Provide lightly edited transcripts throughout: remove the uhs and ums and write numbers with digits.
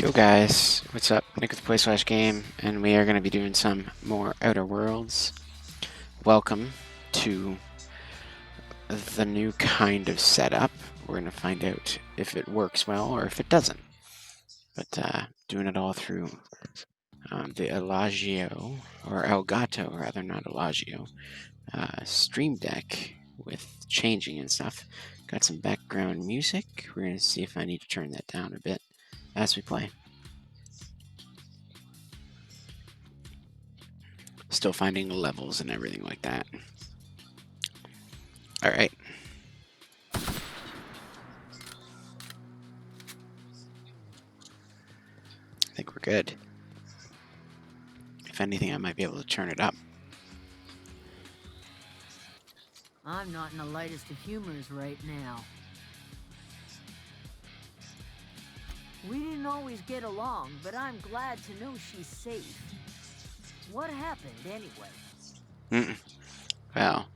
Yo guys, what's up? Nick with Play Slash Game, and we are going to be doing some more Outer Worlds. Welcome to the new kind of setup. We're going to find out if it works well or if it doesn't. But doing it all through the Elgato, or Elgato rather, not Elgato, Stream Deck with changing and stuff. Got some background music. We're going to see if I need to turn that down a bit as we play. Still finding levels and everything like that. All right. I think we're good. If anything, I might be able to turn it up. I'm not in the lightest of humors right now. We didn't always get along, but I'm glad to know she's safe. What happened anyway? Well,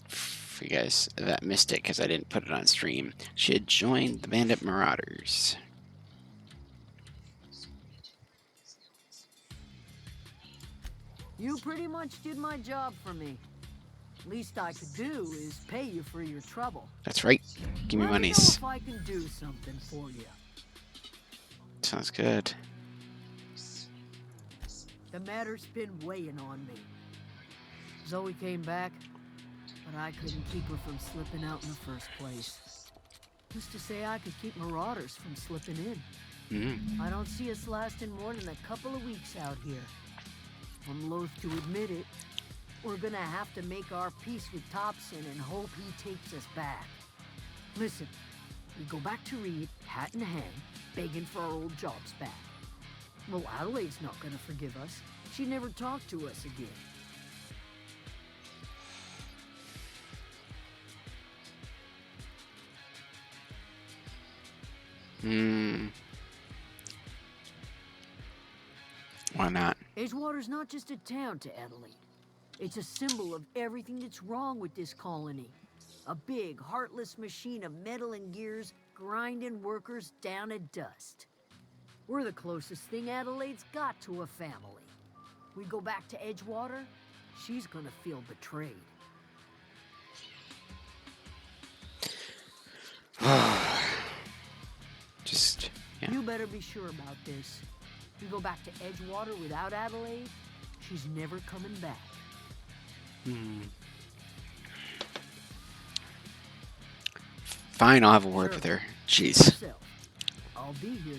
for you guys that missed it because I didn't put it on stream, she had joined the Bandit Marauders. You pretty much did my job for me. Least I could do is pay you for your trouble. That's right. Give me Let me know monies. if I can do something for you. Sounds good. The matter's been weighing on me. Zoe came back, but I couldn't keep her from slipping out in the first place. Who's to say I could keep marauders from slipping in? I don't see us lasting more than a couple of weeks out here. I'm loath to admit it. We're gonna have to make our peace with Thompson and hope he takes us back. Listen, we go back to Reed, hat in hand, begging for our old jobs back. Well, Adelaide's not gonna forgive us. She never talked to us again. Why not? Edgewater's not just a town to Adelaide. It's a symbol of everything that's wrong with this colony. A big, heartless machine of metal and gears grinding workers down to dust. We're the closest thing Adelaide's got to a family. We go back to Edgewater, she's gonna feel betrayed. Just, yeah. You better be sure about this. We go back to Edgewater without Adelaide, she's never coming back. Fine, I'll have a word with her. Jeez. Yourself. I'll be here.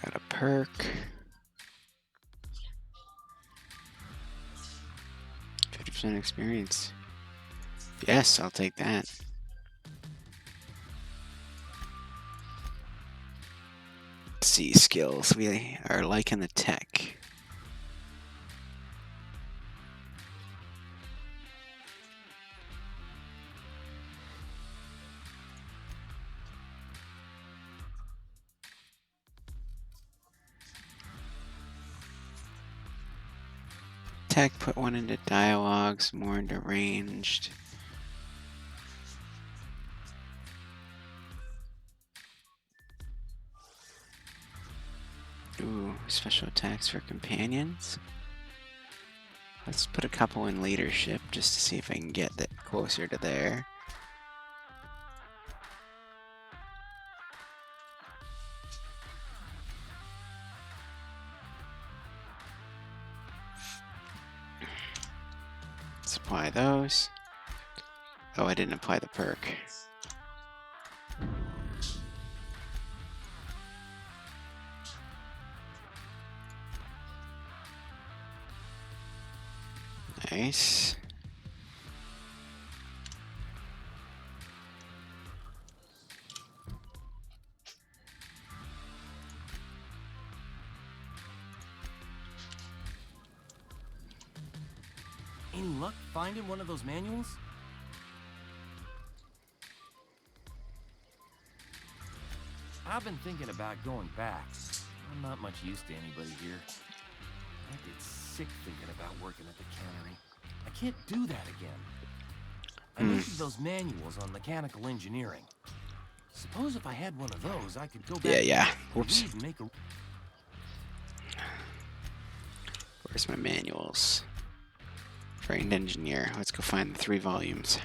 Got a perk. 50% experience. Yes, I'll take that. Let's see, skills. We are liking the tech. Tech, put one into dialogues, more into ranged. Ooh, special attacks for companions. Let's put a couple in leadership just to see if I can get that closer to there. Let's apply those. Oh, I didn't apply the perk. Nice. Any luck finding one of those manuals? I've been thinking about going back. I'm not much use to anybody here. I get sick thinking about working at the cannery. I can't do that again. I mentioned those manuals on mechanical engineering. Suppose if I had one of those, I could go back Yeah. and Whoops. read and make a... Where's my manuals? Trained engineer. Let's go find the 3 volumes.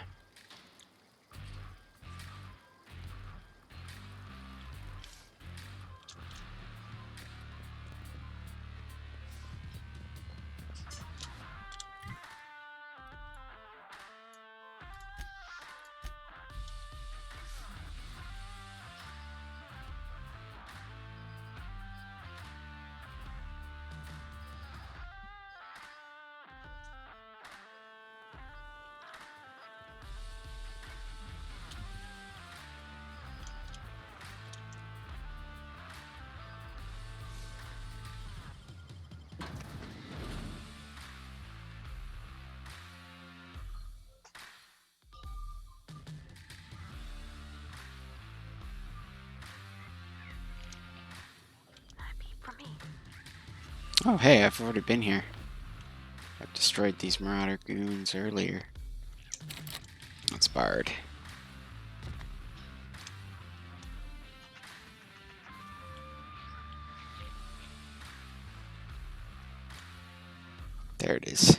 Oh, hey, I've already been here. I've destroyed these marauder goons earlier. That's Bard. There it is.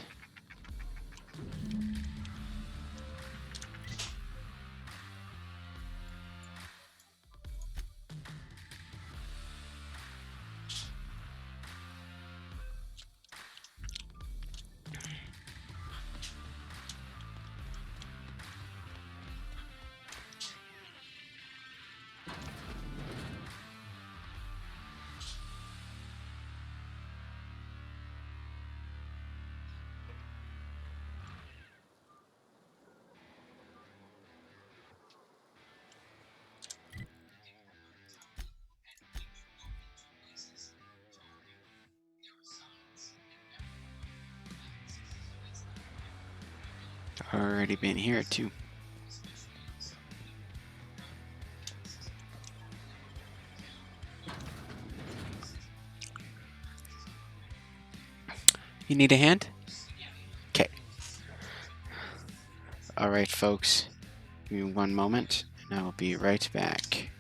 Already been here too. You need a hand? Okay. Alright, folks. Give me 1 moment, and I will be right back.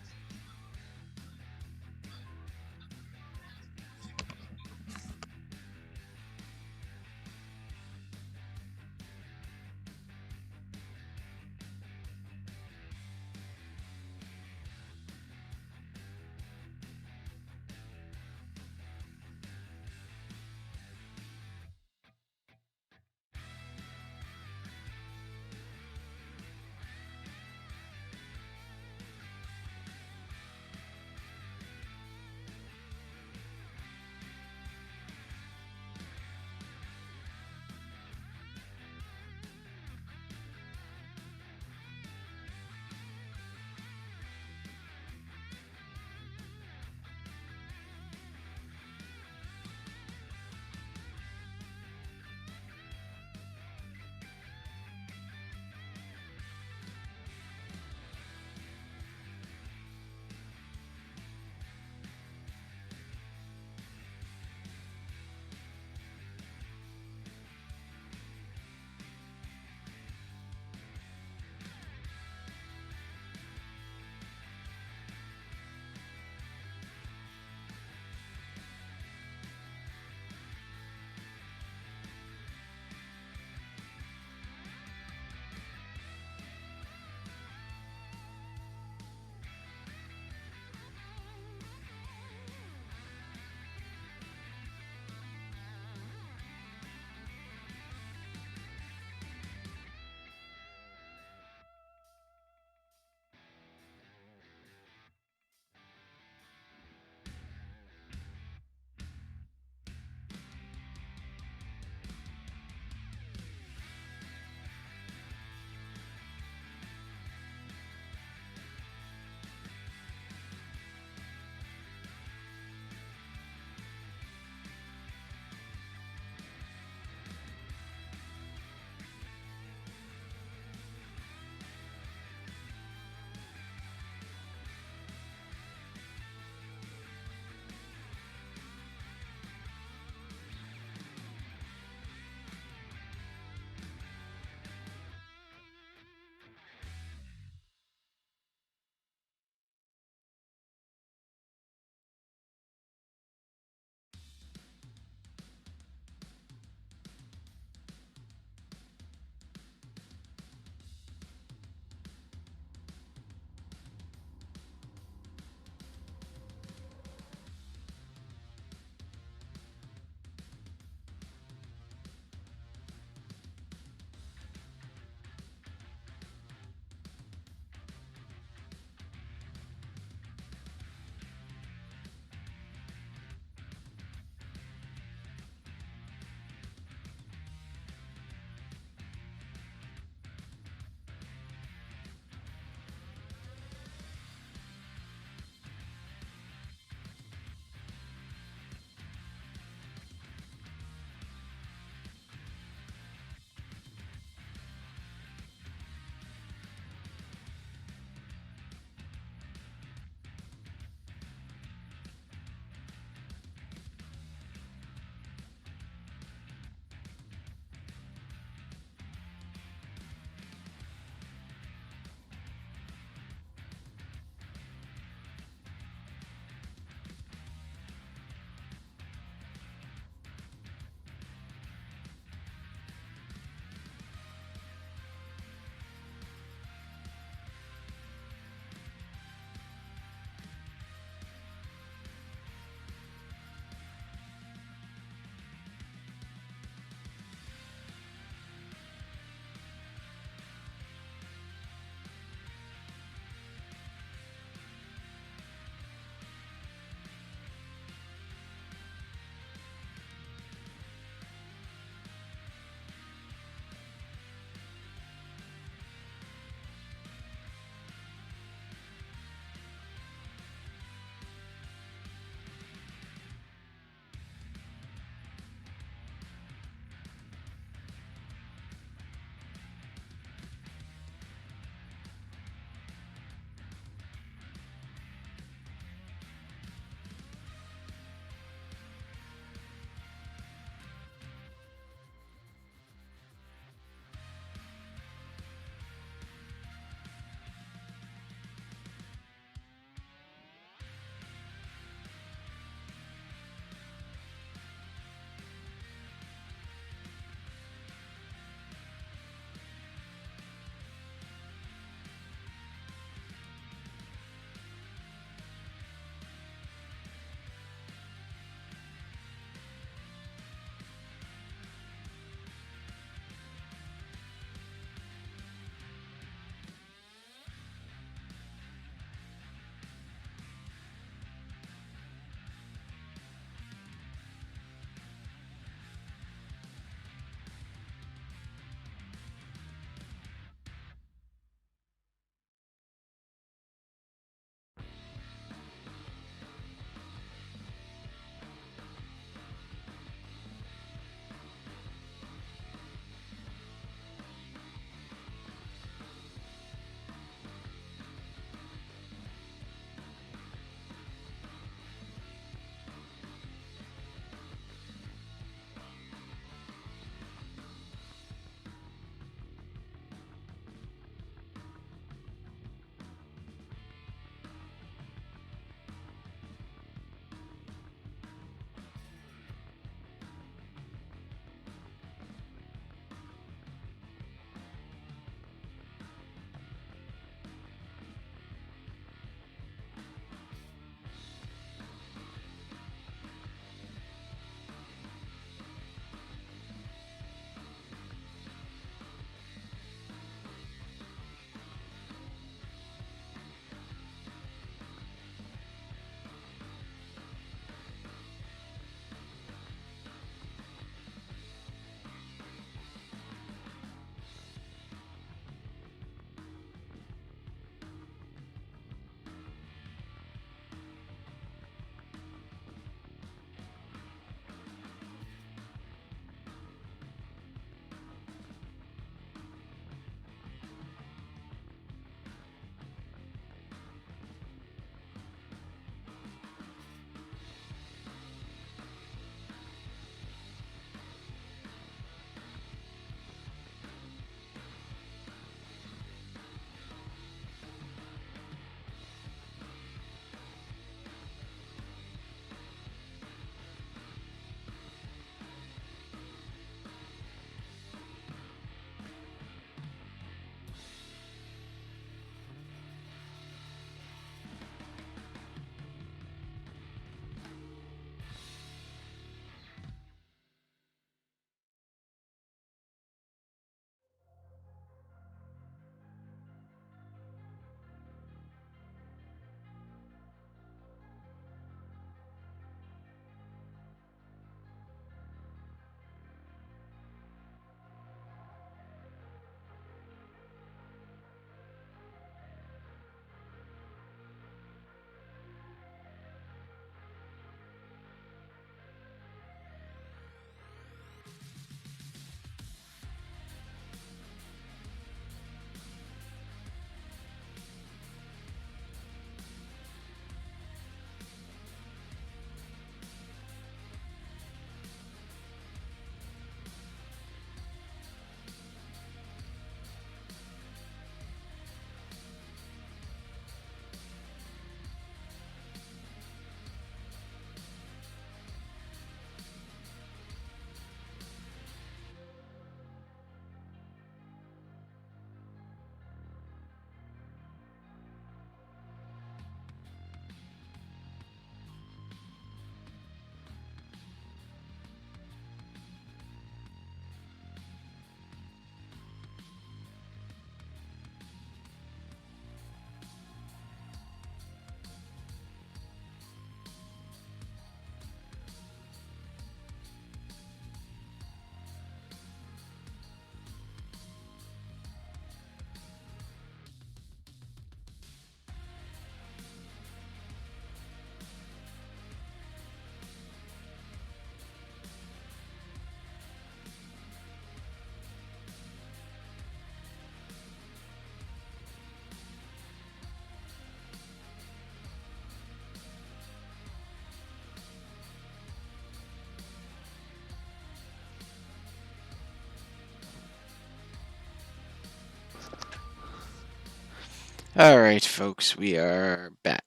Alright, folks, we are back.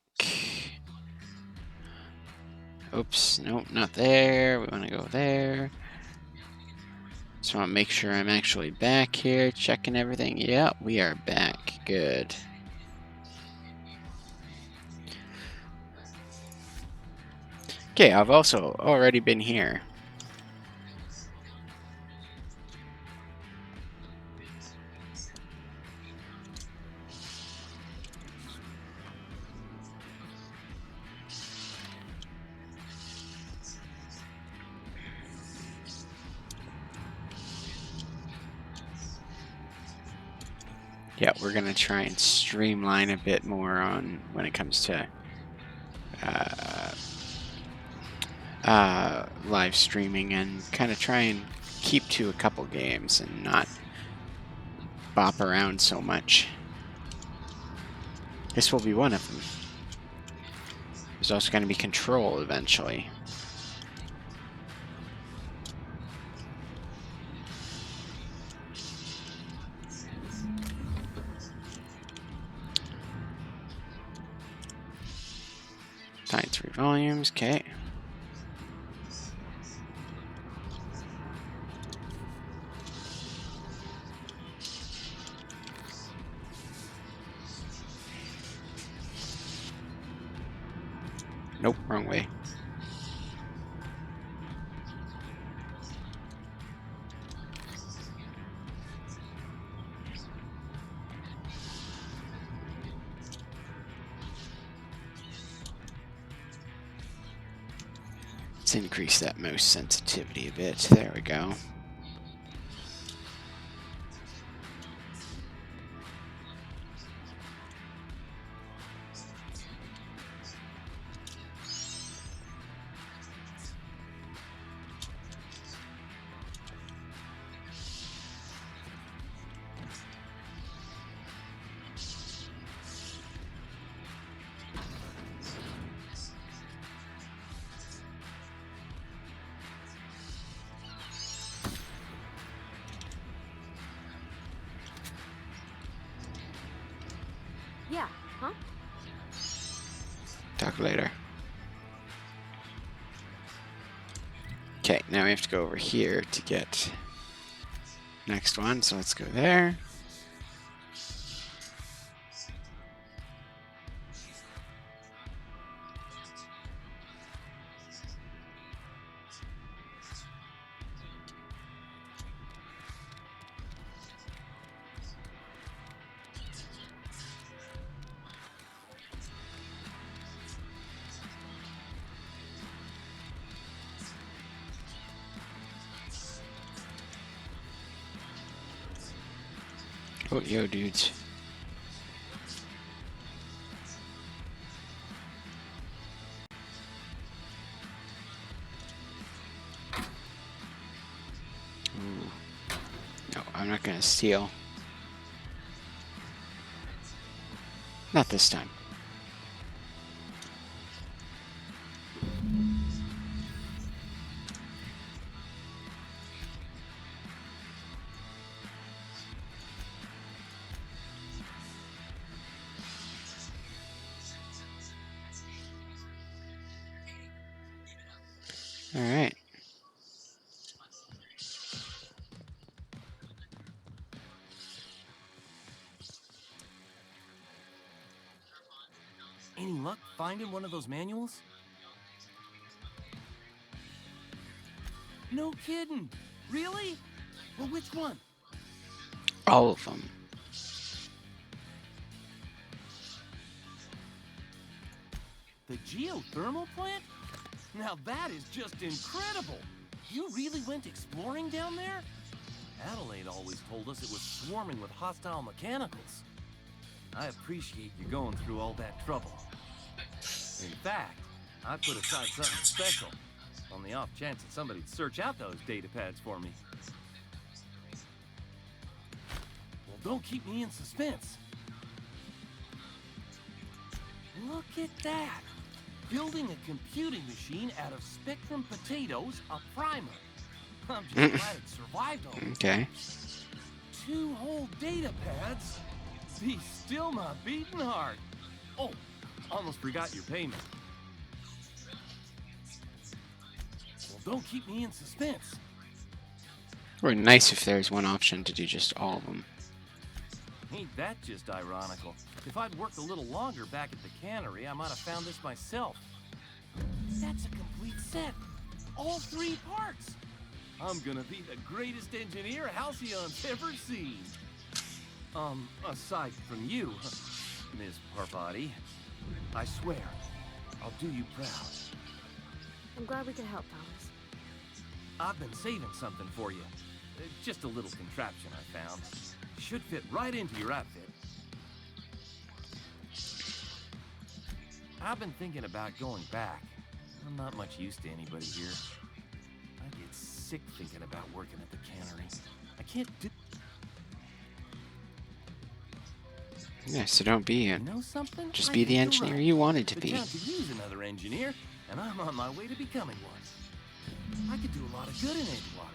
Oops, nope, not there. We want to go there. Just want to make sure I'm actually back here, checking everything. Yeah, we are back. Good. Okay, I've also already been here. Yeah, we're gonna try and streamline a bit more on when it comes to live streaming, and kind of try and keep to a couple games and not bop around so much. This will be one of them. There's also going to be Control eventually. Find 3 volumes, okay. Nope, wrong way. Let's increase that mouse sensitivity a bit. There we go. Yeah, huh? Talk later. Okay, now we have to go over here to get next one, so let's go there. Oh, yo, dudes. Ooh. No, I'm not gonna steal. Not this time. Alright. Any luck finding one of those manuals? No kidding. Really? Well, which one? All of them. The geothermal plant? Now that is just incredible. You really went exploring down there? Adelaide always told us it was swarming with hostile mechanicals. I appreciate you going through all that trouble. In fact, I put aside something special on the off chance that somebody'd search out those data pads for me. Well, don't keep me in suspense. Look at that! Building a computing machine out of Spectrum potatoes, a primer. I'm just glad it survived all this. Okay. 2 whole data pads? Be still my beating heart. Oh, almost forgot your payment. Well, don't keep me in suspense. It would be nice if there was one option to do just all of them. Ain't that just ironical? If I'd worked a little longer back at the cannery, I might have found this myself. That's a complete set. All 3 parts. I'm gonna be the greatest engineer Halcyon's ever seen. Aside from you, Miss Parvati. I swear, I'll do you proud. I'm glad we could help, Thomas. I've been saving something for you. Just a little contraption I found. Should fit right into your outfit. I've been thinking about going back. I'm not much use to anybody here. I get sick thinking about working at the cannery. I can't do... Yeah, so don't be You it. know something? Just I be the think you're engineer right. you wanted to The be. town could use another engineer, and I'm on my way to becoming one. I could do a lot of good in Edgewater.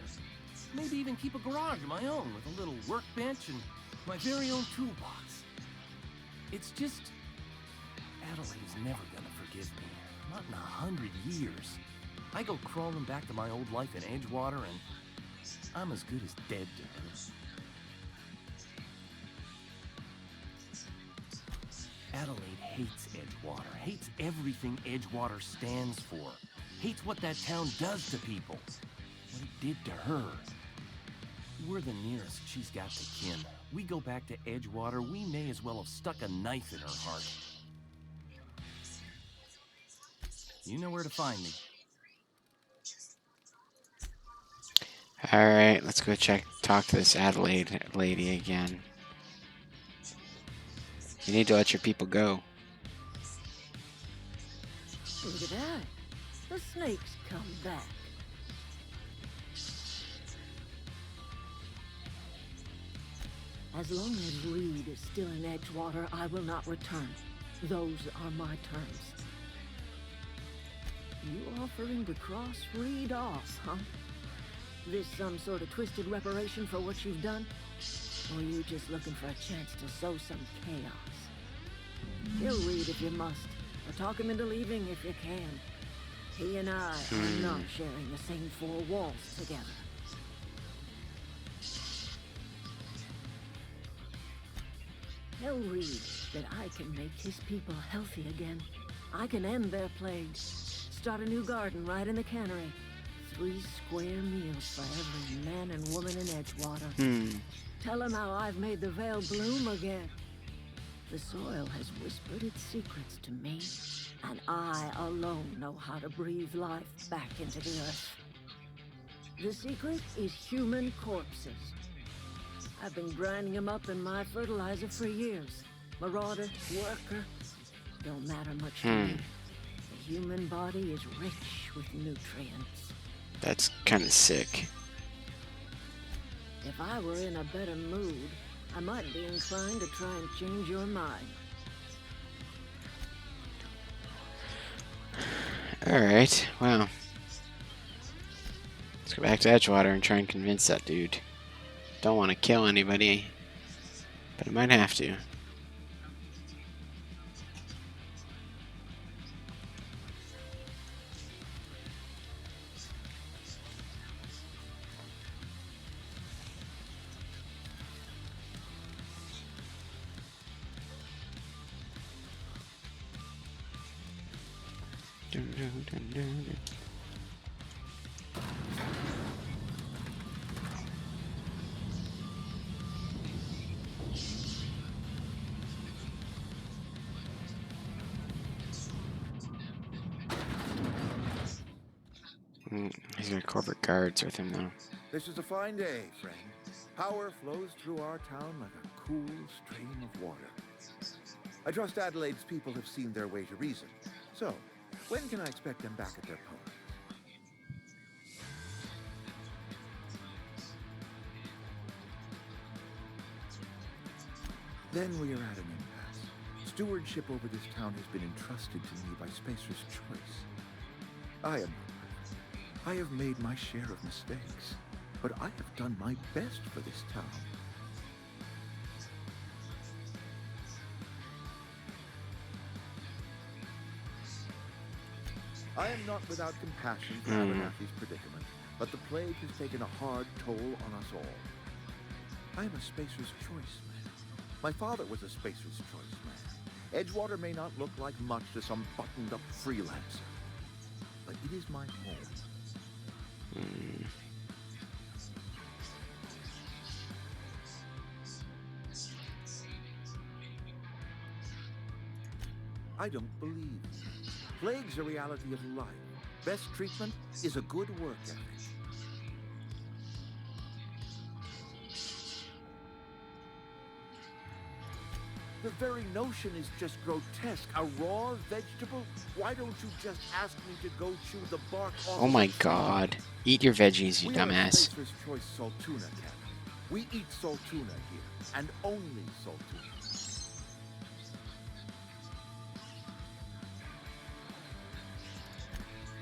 Maybe even keep a garage of my own with a little workbench and my very own toolbox. It's just... Adelaide's never gonna forgive me. Not in 100 years. I go crawling back to my old life in Edgewater, and I'm as good as dead to her. Adelaide hates Edgewater, hates everything Edgewater stands for, hates what that town does to people, what it did to her. We're the nearest she's got to kin. We go back to Edgewater, we may as well have stuck a knife in her heart. You know where to find me. Alright, let's go talk to this Adelaide lady again. You need to let your people go. Look at that. The snake's come back. As long as Reed is still in Edgewater, I will not return. Those are my terms. You offering to cross Reed off, huh? This some sort of twisted reparation for what you've done? Or you just looking for a chance to sow some chaos? Kill Reed if you must, or talk him into leaving if you can. He and I are not sharing the same 4 walls together. Tell Reed that I can make his people healthy again. I can end their plague. Start a new garden right in the cannery. 3 square meals for every man and woman in Edgewater. Tell him how I've made the Vale bloom again. The soil has whispered its secrets to me, and I alone know how to breathe life back into the earth. The secret is human corpses. I've been grinding them up in my fertilizer for years. Marauder, worker, don't matter much to me. The human body is rich with nutrients. That's kind of sick. If I were in a better mood, I might be inclined to try and change your mind. Alright, well. Let's go back to Edgewater and try and convince that dude. Don't want to kill anybody, but I might have to. He's got corporate guards with him, though. This is a fine day, friend. Power flows through our town like a cool stream of water. I trust Adelaide's people have seen their way to reason. So, when can I expect them back at their post? Then we are at an impasse. Stewardship over this town has been entrusted to me by Spacer's choice. I am not perfect. I have made my share of mistakes, but I have done my best for this town. I am not without compassion for Abernathy's predicament, but the plague has taken a hard toll on us all. I am a Spacer's Choice man. My father was a Spacer's Choice man. Edgewater may not look like much to some buttoned-up freelancer, but it is my home. I don't believe you. Plague's a reality of life. Best treatment is a good work ethic. The very notion is just grotesque. A raw vegetable? Why don't you just ask me to go chew the bark off? Oh my god. Eat your veggies, you We are dumbass. Spacer's Choice Saltuna, Captain. We eat Saltuna here, and only Saltuna.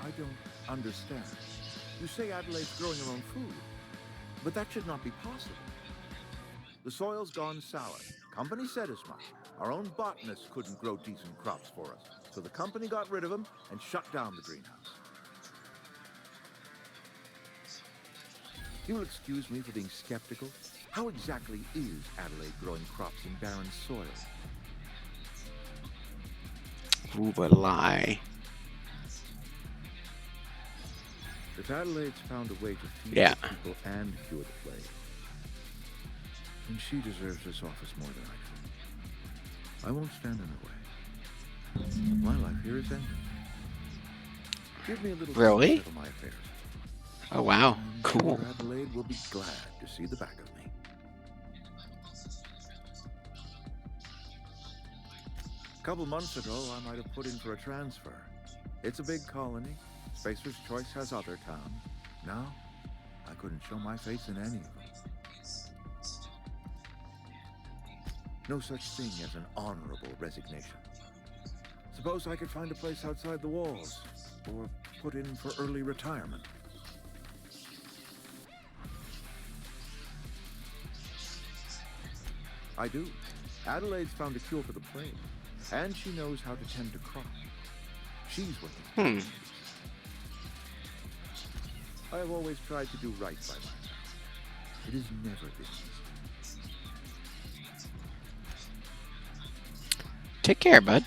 I don't understand. You say Adelaide's growing her own food, but that should not be possible. The soil's gone sour. Company said as much. Our own botanists couldn't grow decent crops for us, so the company got rid of them and shut down the greenhouse. You'll excuse me for being skeptical. How exactly is Adelaide growing crops in barren soil? Ooh, but lie. If Adelaide's found a way to feed Yeah. the people and cure the plague, then she deserves this office more than I do. I won't stand in her way. My life here is ended. Give me a little time Really? to settle my affairs. Oh wow. I'm Cool. sure Adelaide will be glad to see the back of me. A couple months ago, I might have put in for a transfer. It's a big colony. Spacer's Choice has other towns. Now, I couldn't show my face in any of them. No such thing as an honorable resignation. Suppose I could find a place outside the walls, or put in for early retirement. I do. Adelaide's found a cure for the plague, and she knows how to tend a crop. She's what the Hmm. I have always tried to do right by myself. It has never been easy. Take care, bud.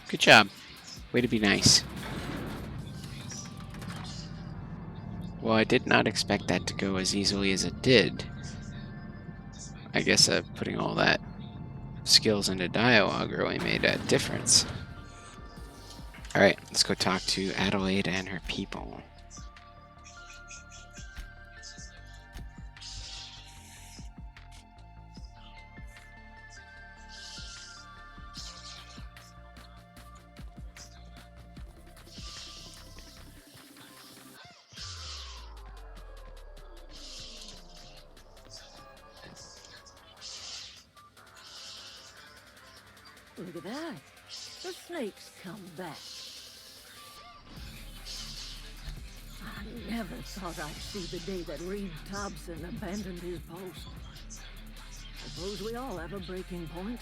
Good job. Way to be nice. Well, I did not expect that to go as easily as it did. I guess putting all that skills into dialogue really made a difference. Alright, let's go talk to Adelaide and her people. Look at that. The snake's come back. I never thought I'd see the day that Reed Thompson abandoned his post. Suppose we all have a breaking point.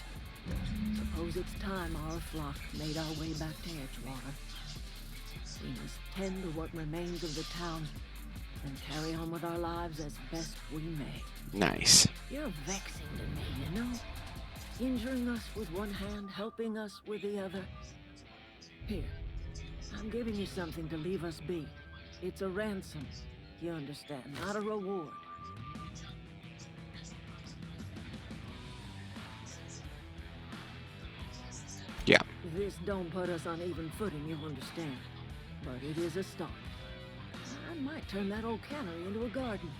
Suppose it's time our flock made our way back to Edgewater. We must tend to what remains of the town and carry on with our lives as best we may. Nice. You're vexing to me, you know? Injuring us with one hand, helping us with the other. Here, I'm giving you something to leave us be. It's a ransom, you understand, not a reward. Yeah. This don't put us on even footing, you understand. But it is a start. I might turn that old cannery into a garden.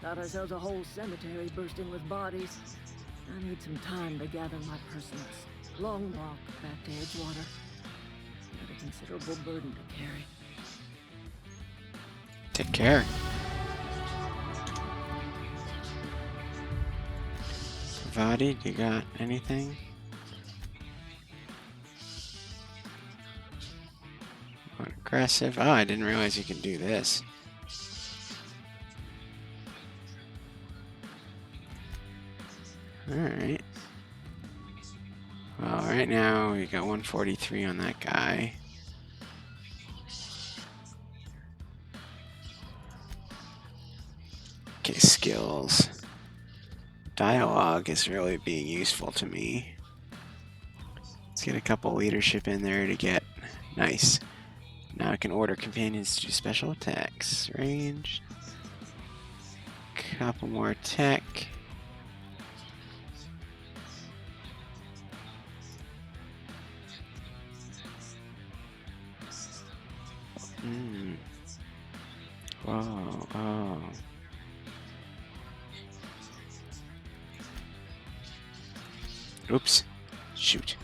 Got ourselves a whole cemetery bursting with bodies. I need some time to gather my personals. Long walk back to Edgewater. Got a considerable burden to carry. Take care. Vadi, you got anything? What, aggressive? Oh, I didn't realize you could do this. Alright. Well, right now we got 143 on that guy. skills. Dialogue is really being useful to me. Let's get a couple leadership in there to get nice. Now I can order companions to do special attacks. Range. Couple more attack. Whoa, oh. Oops. Shoot.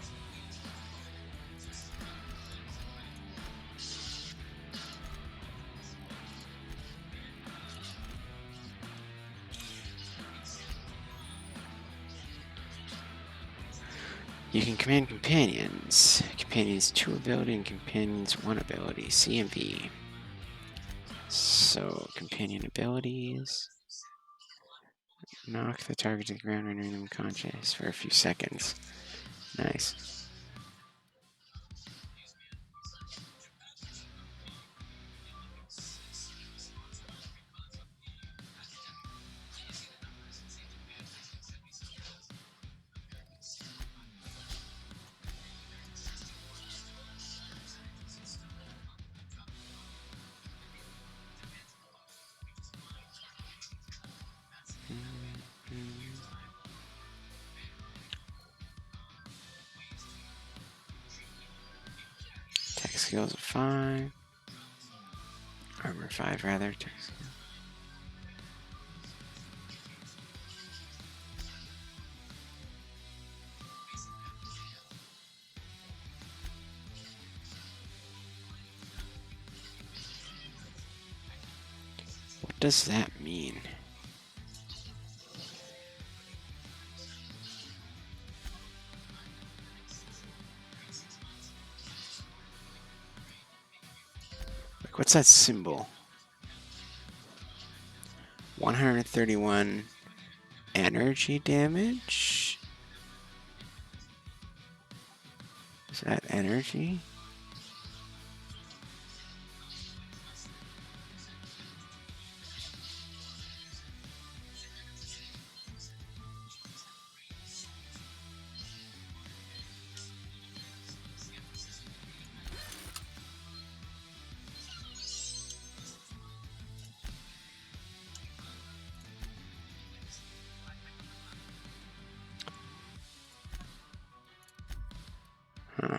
You can command companions. Companions 2 ability and companions 1 ability. CMV. So, companion abilities. Knock the target to the ground, rendering them conscious for a few seconds. Nice. Attack skills of 5. Armor 5 rather. Attack skill. What does that mean? Like, what's that symbol? 131 energy damage? Is that energy? Huh.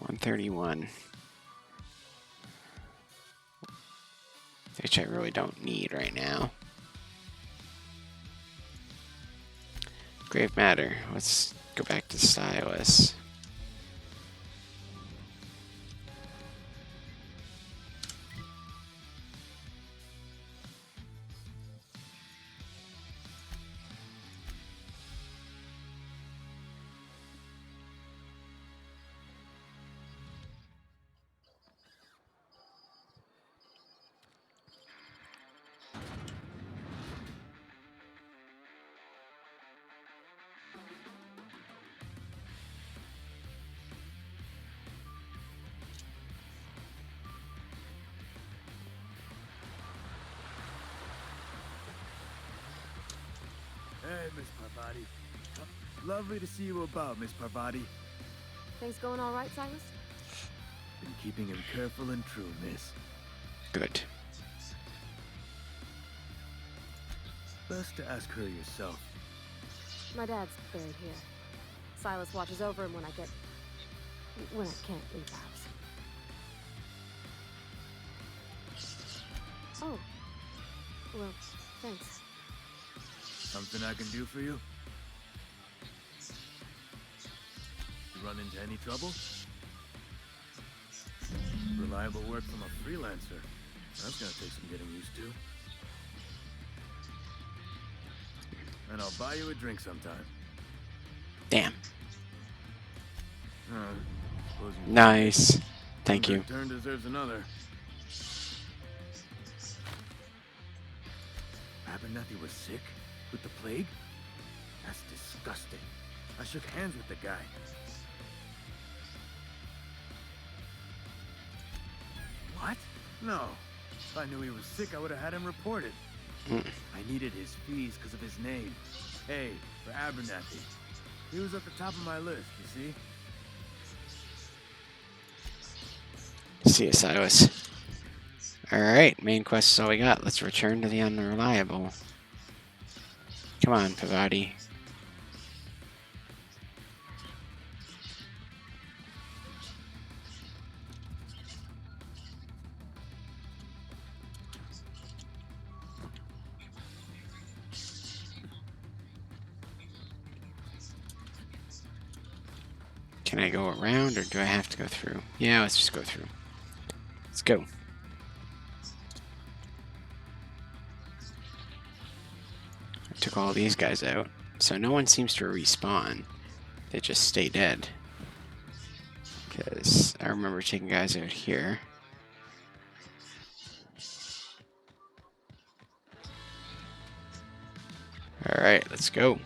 $131. Which I really don't need right now. Grave matter. Let's go back to Stylus. Hey, Miss Parvati. Lovely to see you about, Miss Parvati. Things going all right, Silas? Been keeping him careful and true, miss. Good. Best to ask her yourself. My dad's buried here. Silas watches over him when I can't leave the house. Oh. Well, thanks. Something I can do for you? You run into any trouble? Reliable work from a freelancer. That's gonna take some getting used to. And I'll buy you a drink sometime. Damn. Suppose you Nice. Thank One you. good turn deserves another. Abernathy was sick? With the plague? That's disgusting. I shook hands with the guy. What? No. If I knew he was sick, I would have had him reported. Mm. I needed his fees because of his name. A for Abernathy. He was at the top of my list, you see? See you, Silas. Alright, main quest is all we got. Let's return to the Unreliable. Come on, Pavati. Can I go around or do I have to go through? Yeah, let's just go through. Let's go. I took all these guys out, so no one seems to respawn. They just stay dead. Because I remember taking guys out here. Alright, let's go.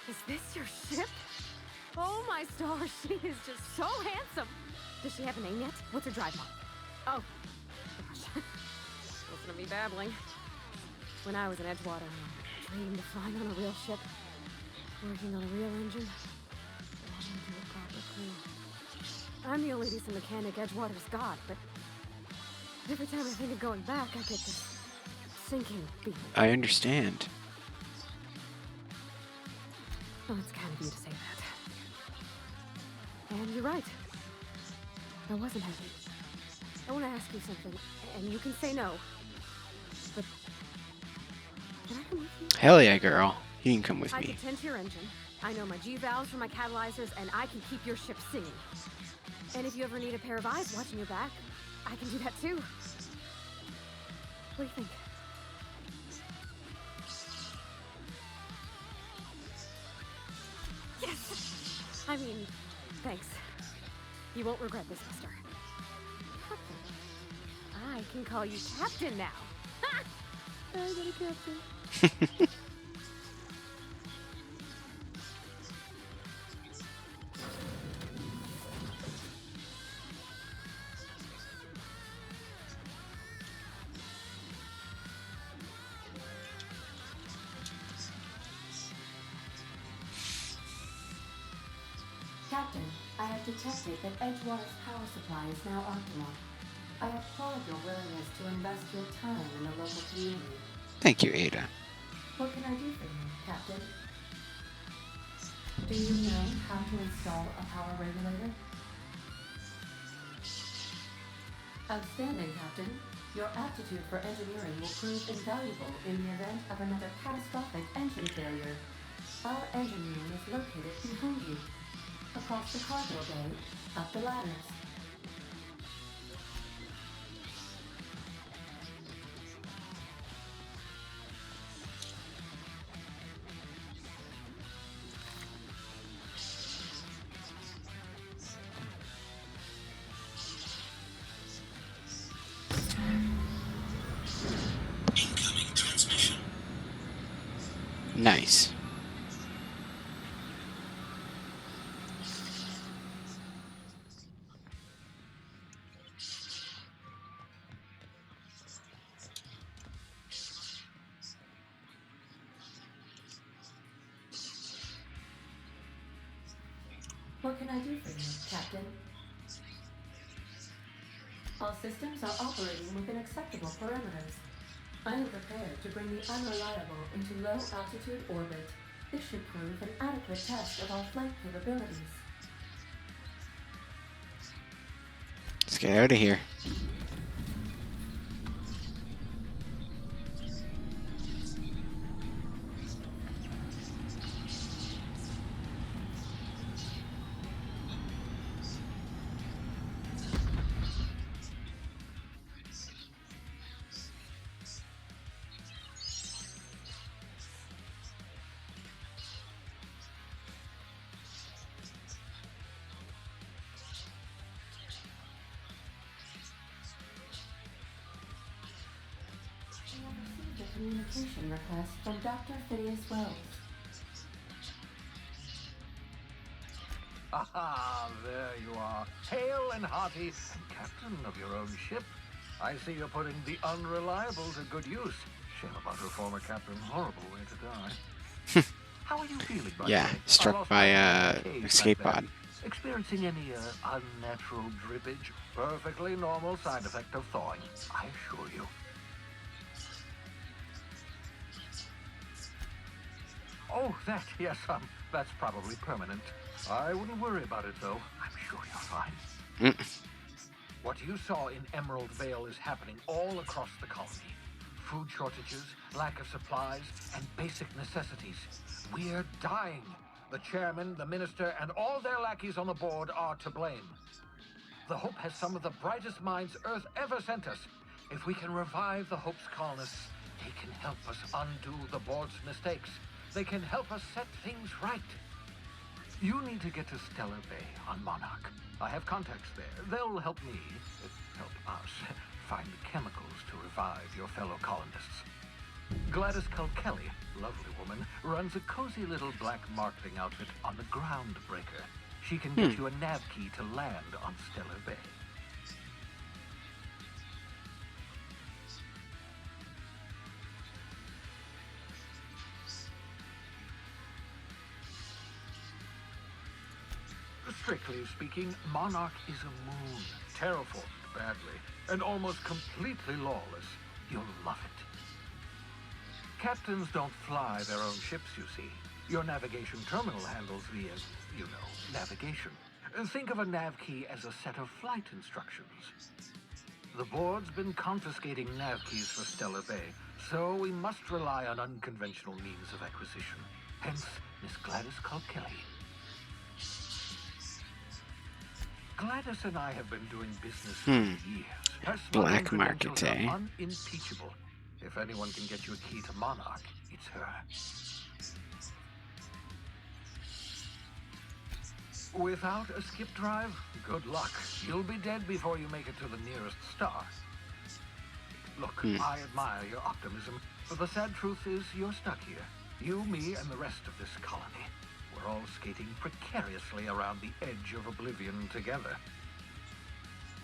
Is this your ship? Oh my stars, she is just so handsome. Does she have a name yet? What's her drive mark? Oh, gosh. Listen to me babbling. When I was in Edgewater, I dreamed of flying on a real ship, working on a real engine, belonging to a proper crew. I'm the only decent mechanic Edgewater's got, but every time I think of going back, I get this sinking feeling. I understand. Oh, it's kind of you to say that. And you're right. I wasn't happy. I want to ask you something, and you can say no. But can I come with you? Hell yeah, girl. You can come with I me. can tend to your engine. I know my G-valves for my catalyzers, and I can keep your ship singing. And if you ever need a pair of eyes watching your back, I can do that too. What do you think? Yes! I mean, thanks. You won't regret this, mister. Captain. I can call you Captain now. Ha! I got a captain. Captain, I have detected that Edgewater's power supply is now optimal. I applaud your willingness to invest your time in the local community. Thank you, Ada. What can I do for you, Captain? Do you know how to install a power regulator? Outstanding, Captain. Your aptitude for engineering will prove invaluable in the event of another catastrophic engine failure. Our engine room is located behind you. Across the cargo bay, up the ladders. Nice. What can I do for you, Captain? All systems are operating within acceptable parameters. I am prepared to bring the Unreliable into low-altitude orbit. This should prove an adequate test of our flight capabilities. Let's get out of here. communication request from Dr. Phineas Wells. Aha, there you are. Hale and hearty, captain of your own ship. I see you're putting the unreliable to good use. Shame about her former captain. Horrible way to die. How are you feeling, by the Yeah, way? I struck lost by my a cave back escape there. pod. Experiencing any unnatural drippage? Perfectly normal side effect of thawing, I assure you. Oh, that, yes, that's probably permanent. I wouldn't worry about it, though. I'm sure you're fine. What you saw in Emerald Vale is happening all across the colony. Food shortages, lack of supplies, and basic necessities. We're dying. The chairman, the minister, and all their lackeys on the board are to blame. The Hope has some of the brightest minds Earth ever sent us. If we can revive the Hope's colonists, they can help us undo the board's mistakes. They can help us set things right. You need to get to Stellar Bay on Monarch. I have contacts there. They'll help me, help us, find the chemicals to revive your fellow colonists. Gladys Culkelly, lovely woman, runs a cozy little black marketing outfit on the Groundbreaker. She can get you a nav key to land on Stellar Bay. Strictly speaking, Monarch is a moon, terraformed badly, and almost completely lawless. You'll love it. Captains don't fly their own ships, you see. Your navigation terminal handles the, navigation. Think of a nav key as a set of flight instructions. The board's been confiscating nav keys for Stellar Bay, so we must rely on unconventional means of acquisition. Hence, Miss Gladys Culkelly. Gladys and I have been doing business for years. Her smuggling Black market, credentials are eh? unimpeachable. If anyone can get you a key to Monarch, it's her. Without a skip drive, good luck. You'll be dead before you make it to the nearest star. Look, I admire your optimism, but the sad truth is you're stuck here. You, me, and the rest of this colony. We're all skating precariously around the edge of oblivion together.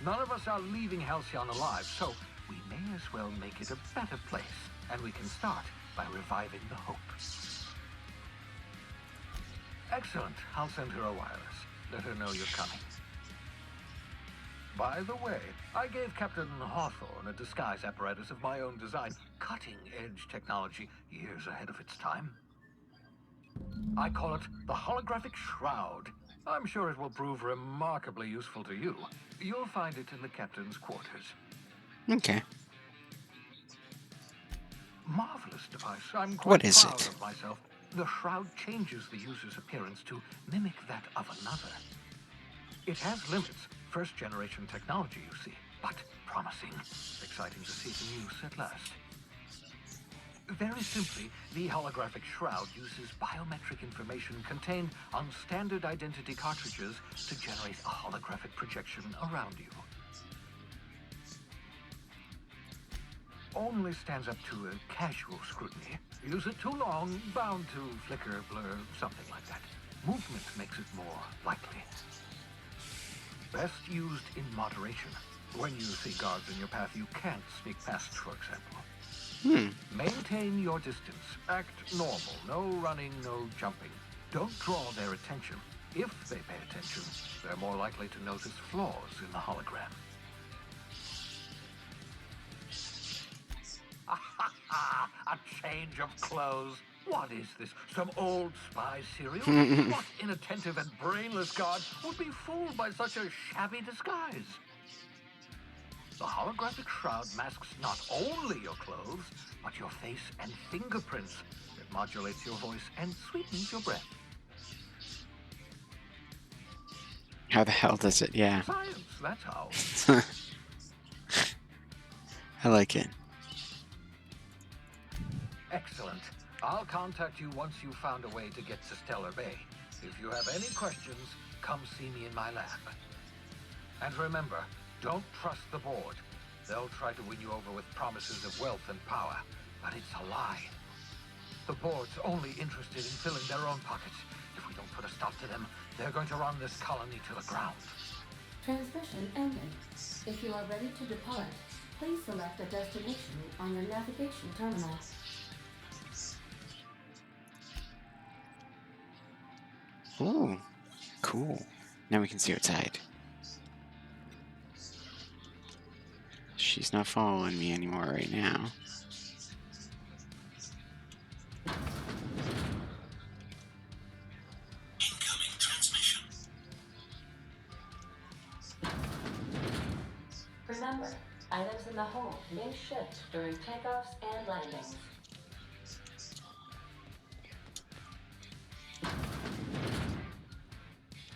None of us are leaving Halcyon alive, so we may as well make it a better place, and we can start by reviving the Hope. Excellent. I'll send her a wireless. Let her know you're coming. By the way, I gave Captain Hawthorne a disguise apparatus of my own design, cutting-edge technology, years ahead of its time. I call it the Holographic Shroud. I'm sure it will prove remarkably useful to you. You'll find it in the captain's quarters. Okay. Marvelous device. I'm What quite is proud it? of myself. The shroud changes the user's appearance to mimic that of another. It has limits. First-generation technology, you see, but promising. Exciting to see it in use at last. Very simply, the holographic shroud uses biometric information contained on standard identity cartridges to generate a holographic projection around you. Only stands up to a casual scrutiny. Use it too long, bound to flicker, blur, something like that. Movement makes it more likely. Best used in moderation. When you see guards in your path you can't sneak past, for example. Maintain your distance. Act normal. No running, no jumping. Don't draw their attention. If they pay attention, they're more likely to notice flaws in the hologram. A change of clothes. What is this? Some old spy serial? What inattentive and brainless guard would be fooled by such a shabby disguise? The holographic shroud masks not only your clothes, but your face and fingerprints. It modulates your voice and sweetens your breath. How the hell does it? Yeah. Science, that's how. I like it. Excellent. I'll contact you once you've found a way to get to Stellar Bay. If you have any questions, come see me in my lab. And remember, don't trust the board. They'll try to win you over with promises of wealth and power. but it's a lie. The board's only interested in filling their own pockets. If we don't put a stop to them, they're going to run this colony to the ground. Transmission ended. If you are ready to depart, please select a destination on your navigation terminal. Ooh, cool. Now we can see outside. She's not following me anymore right now. Incoming transmission. Remember, items in the hold may shift during takeoffs and landings.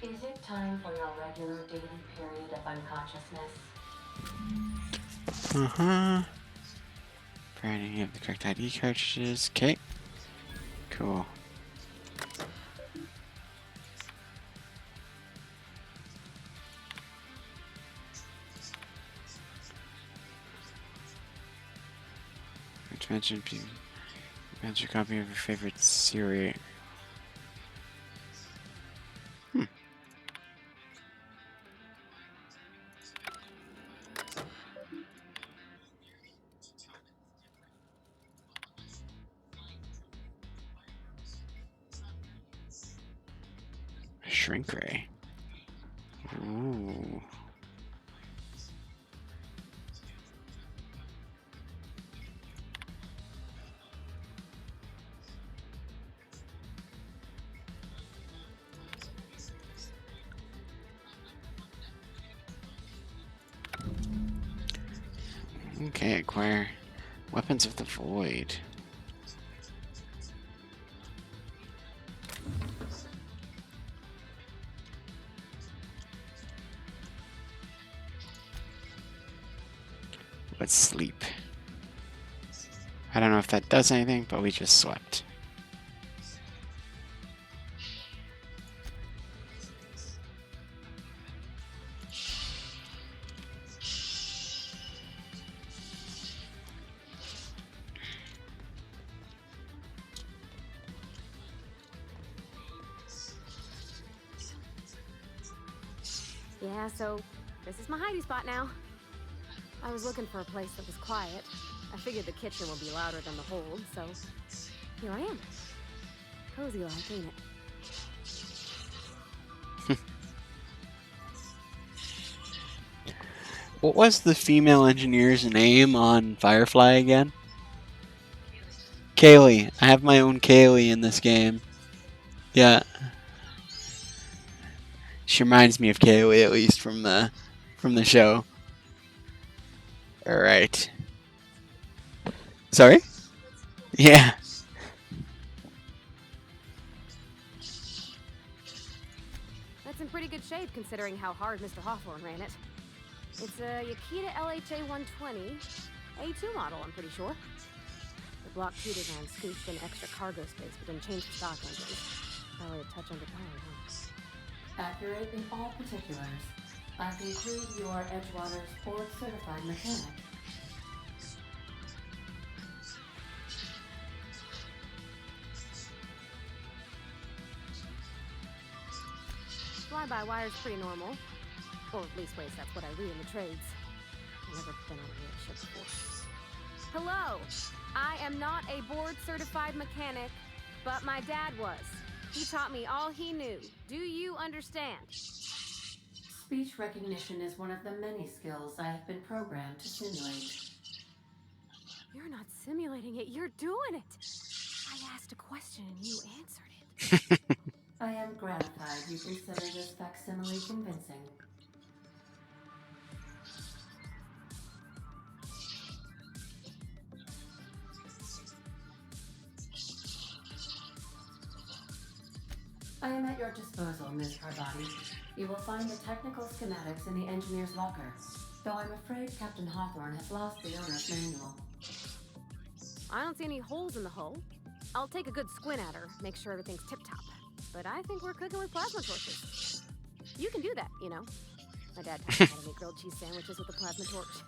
Is it time for your regular daily period of unconsciousness? Uh-huh. Providing you have the correct ID cartridges. Okay. Cool. Mention your copy of your favorite series. Shrink ray. Ooh. Okay, acquire weapons of the void. Let's sleep. I don't know if that does anything, but we just slept. Yeah, so this is my hidey spot now. I was looking for a place that was quiet. I figured the kitchen would be louder than the hold, so here I am. Cozy like, ain't it? What was the female engineer's name on Firefly again? Kaylee. I have my own Kaylee in this game. Yeah. She reminds me of Kaylee, at least from the show. Alright. Sorry? Yeah. That's in pretty good shape considering how hard Mr. Hawthorne ran it. It's a Yakita LHA 120, A2 model, I'm pretty sure. The Block 2 design scooped in extra cargo space, but didn't change the stock engines. Probably a touch underpowered, huh? Accurate in all particulars. I conclude you are Edgewater's board-certified mechanic. Fly-by-wire's pretty normal. Or at least ways that's what I read in the trades. I've never been on a real ship before. Hello! I am not a board-certified mechanic, but my dad was. He taught me all he knew. Do you understand? Speech recognition is one of the many skills I have been programmed to simulate. You're not simulating it, you're doing it! I asked a question and you answered it. I am gratified you consider this facsimile convincing. I am at your disposal, Ms. Harbati. You will find the technical schematics in the engineer's locker, though I'm afraid Captain Hawthorne has lost the owner's manual. I don't see any holes in the hull. I'll take a good squint at her, make sure everything's tip-top. But I think we're cooking with plasma torches. You can do that, you know. My dad taught me how to make grilled cheese sandwiches with a plasma torch.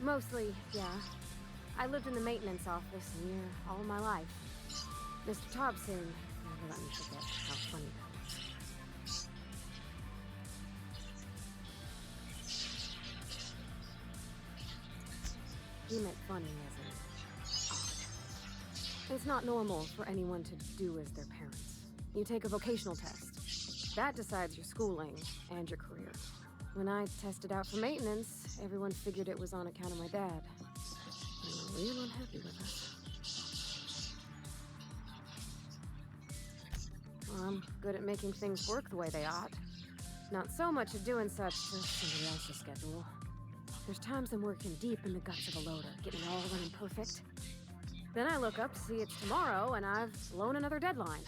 Mostly, yeah. I lived in the maintenance office near all of my life. Mr. Thompson never let me forget how funny that was. He meant funny as in odd. It's not normal for anyone to do as their parents. You take a vocational test. That decides your schooling and your career. When I tested out for maintenance, everyone figured it was on account of my dad. They were real unhappy with us. Well, I'm good at making things work the way they ought. Not so much at doing such to somebody else's schedule. There's times I'm working deep in the guts of a loader, getting it all running perfect. Then I look up to see it's tomorrow, and I've blown another deadline.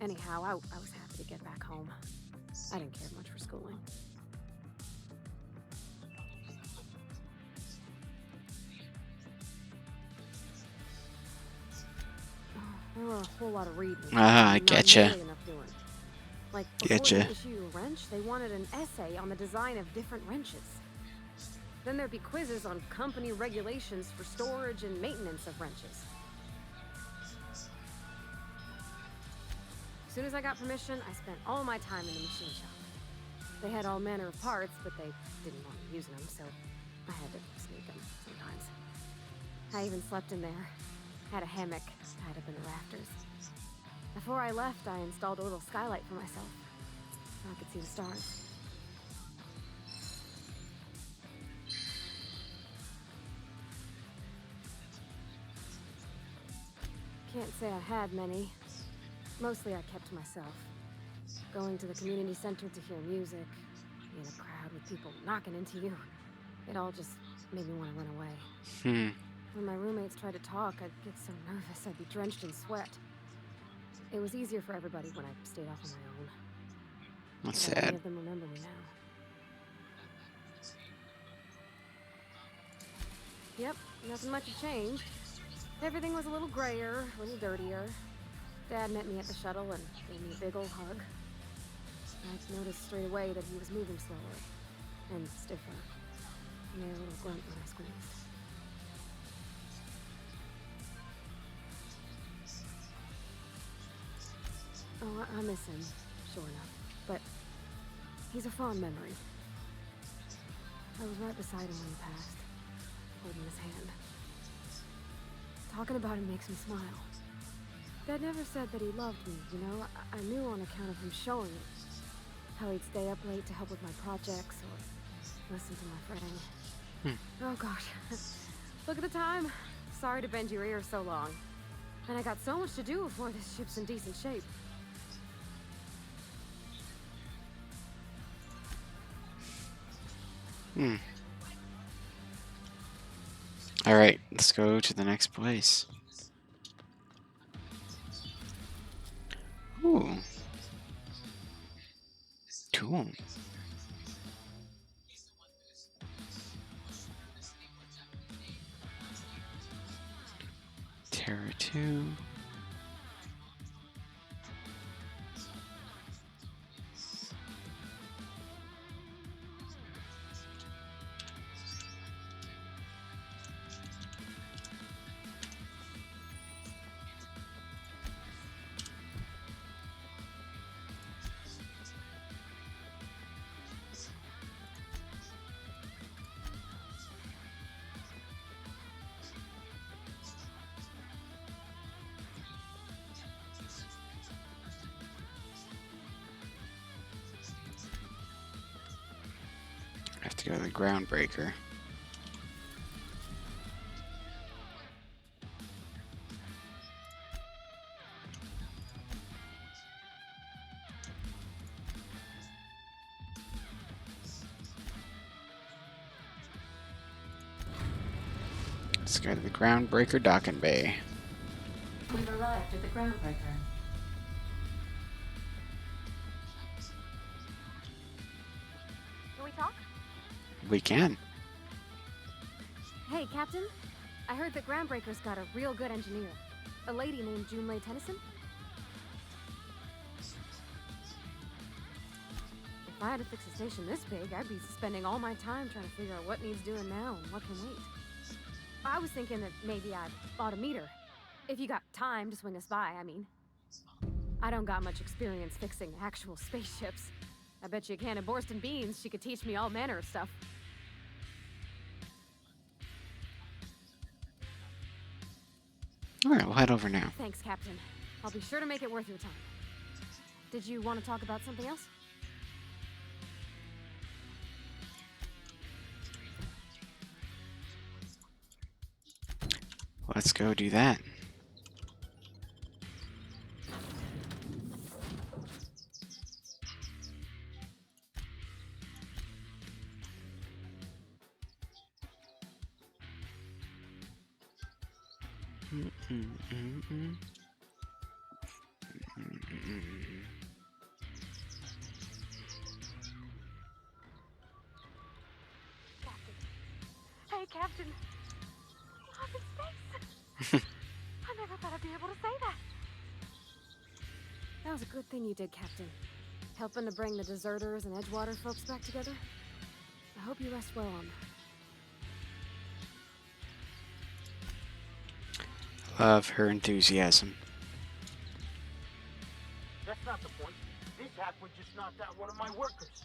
Anyhow, I was happy to get back home. I didn't care much for schooling. There were a whole lot of reading. Ah, I Not getcha. nearly enough doing. Like, before Getcha. they issue you a wrench, they wanted an essay on the design of different wrenches. Then there'd be quizzes on company regulations for storage and maintenance of wrenches. As soon as I got permission, I spent all my time in the machine shop. They had all manner of parts, but they didn't want me using them, so I had to sneak them sometimes. I even slept in there. Had a hammock tied up in the rafters. Before I left, I installed a little skylight for myself, so I could see the stars. Can't say I had many. Mostly I kept to myself. Going to the community center to hear music, in a crowd with people knocking into you. It all just made me want to run away. When my roommates tried to talk, I'd get so nervous I'd be drenched in sweat. It was easier for everybody when I stayed off on my own. That's But many sad. of them remember me now. Yep, nothing much had changed. Everything was a little grayer, a little dirtier. Dad met me at the shuttle and gave me a big old hug. I noticed straight away that he was moving slower and stiffer. He made a little grunt when I squeezed. Oh, I miss him, sure enough. But he's a fond memory. I was right beside him when he passed, holding his hand. Talking about him makes me smile. Dad never said that he loved me, you know? I knew on account of him showing it. How he'd stay up late to help with my projects or listen to my fretting. Oh gosh. Look at the time. Sorry to bend your ear so long. And I got so much to do before this ship's in decent shape. Alright, let's go to the next place. Ooh. Cool. Terra 2. I have to go to the Groundbreaker. Let's go to the Groundbreaker Docking Bay. We've arrived at the Groundbreaker. Can we talk? We can. Hey, Captain. I heard that Groundbreaker's got a real good engineer. A lady named Junlei Tennyson. If If I had to fix a station this big, I'd be spending all my time trying to figure out what needs doing now and what can wait. I was thinking that maybe I ought to meet her. If you got time to swing us by, I mean. I don't got much experience fixing actual spaceships. I bet you a can of Borston beans she could teach me all manner of stuff. Alright, we'll head over now. Thanks, Captain. I'll be sure to make it worth your time. Did you want to talk about something else? Let's go do that. Hey, Captain. I'm in space. I never thought I'd be able to say that. That was a good thing you did, Captain. Helping to bring the deserters and Edgewater folks back together. I hope you rest well on that. Love her enthusiasm. That's not the point. This halfwit just knocked out one of my workers.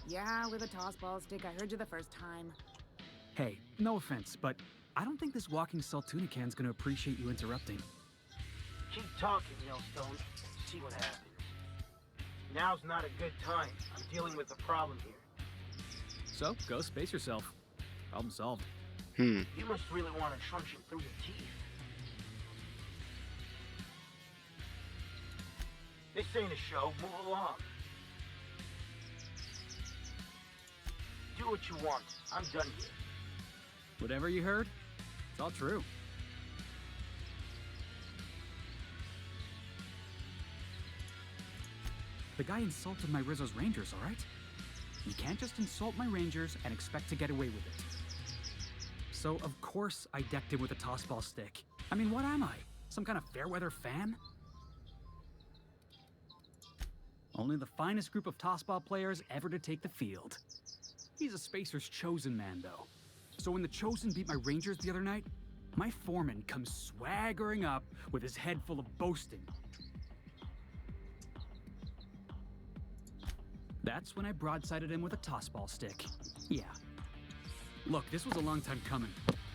Yeah, with a tossball stick. I heard you the first time. Hey, no offense, but I don't think this walking Saltuna can's gonna appreciate you interrupting. Keep talking, Millstone. See what happens. Now's not a good time. I'm dealing with a problem here. So, go space yourself. Problem solved. You must really want to truncheon through your teeth. This ain't a show. Move along. Do what you want. I'm done here. Whatever you heard, it's all true. The guy insulted my Rizzo's Rangers, alright? You can't just insult my Rangers and expect to get away with it. So, of course, I decked him with a tossball stick. I mean, what am I? Some kind of fair-weather fan? Only the finest group of tossball players ever to take the field. He's a Spacer's chosen man, though. So when the Chosen beat my Rangers the other night, my foreman comes swaggering up with his head full of boasting. That's when I broadsided him with a tossball stick. Yeah. Look, this was a long time coming.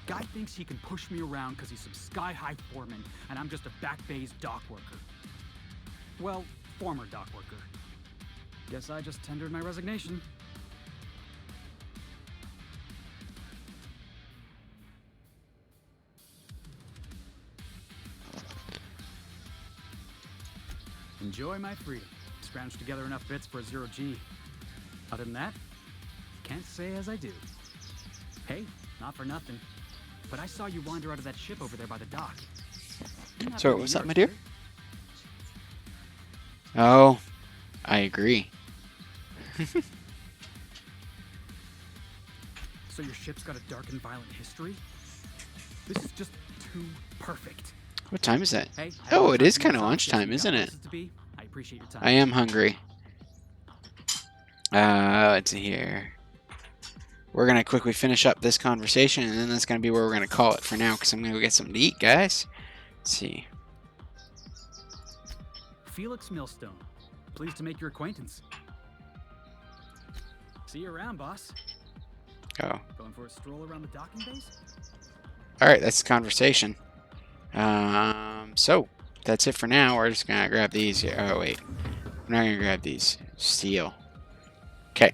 Guy thinks he can push me around because he's some sky-high foreman, and I'm just a back bay's dock worker. Well, former dock worker. Guess I just tendered my resignation. Enjoy my freedom. Scrounged together enough bits for a 0G. Other than that, can't say as I do. Hey, not for nothing, but I saw you wander out of that ship over there by the dock. Sorry, what's up, my dear? Oh, I agree. So your ship's got a dark and violent history? This is just too perfect. What time is that? Hey, Oh, it is kind of lunchtime, isn't it? I appreciate your time. I am hungry. Let's see here. We're going to quickly finish up this conversation, and then that's going to be where we're going to call it for now, because I'm going to go get something to eat, guys. Let's see. Felix Millstone. Pleased to make your acquaintance. See you around, boss. Oh. Going for a stroll around the docking base? Alright, that's the conversation. So, that's it for now. We're just going to grab these here. Oh, wait. We're not going to grab these. Steel. Okay.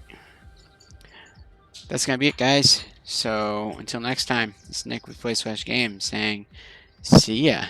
That's going to be it, guys. So, until next time, this is Nick with Play Games saying, see ya.